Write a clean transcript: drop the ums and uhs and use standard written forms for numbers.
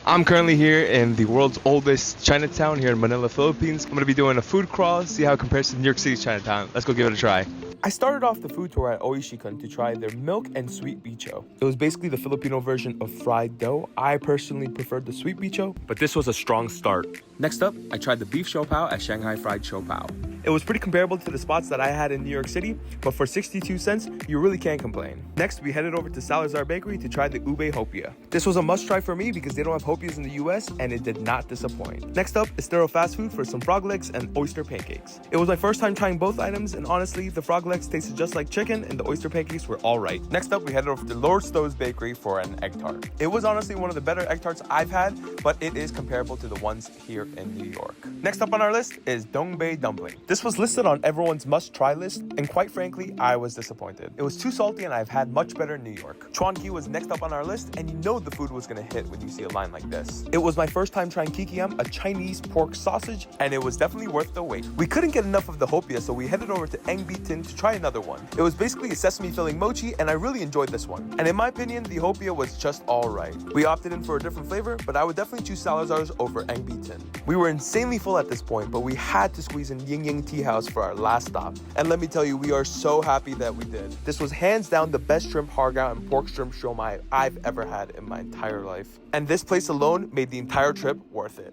I'm currently here in the world's oldest Chinatown here in Manila, Philippines. I'm going to be doing a food crawl, see how it compares to New York City's Chinatown. Let's go give it a try. I started off the food tour at Oishan to try their milk and sweet bicho. It was basically the Filipino version of fried dough. I personally preferred the sweet bicho, but this was a strong start. Next up, I tried the beef siopao at Shanghai Fried Siopao. It was pretty comparable to the spots that I had in New York City, but for 62 cents, you really can't complain. Next, we headed over to Sto Bakery to try the Ube Hopa. This was a must try for me because they don't have hopias in the US and it did not disappoint. Next up is Estero Fast Food for some frog legs and oyster pancakes. It was my first time trying both items, and honestly, the frog legs tasted just like chicken and the oyster pancakes were alright. Next up, we headed over to Lord Sto's Bakery for an egg tart. It was honestly one of the better egg tarts I've had, but it is comparable to the ones here in New York. Next up on our list is Bay Dumpling. This was listed on everyone's must-try list, and quite frankly, I was disappointed. It was too salty and I've had much better in New York. Chuan-ki was next up on our list, and you know the food was gonna hit when you see a line like this. It was my first time trying kikiam, a Chinese pork sausage, and it was definitely worth the wait. We couldn't get enough of the hopia, so we headed over to Angbin to try another one. It was basically a sesame filling mochi, and I really enjoyed this one. And in my opinion, the hopia was just alright. We opted in for a different flavor, but I would definitely choose Salazar's over Angbin. We were insanely full at this point, but we had to squeeze in Yingyang Tea House for our last stop. And let me tell you, we are so happy that we did. This was hands down the best shrimp hargao and pork shrimp siomai I've ever had in my entire life. And this place alone made the entire trip worth it.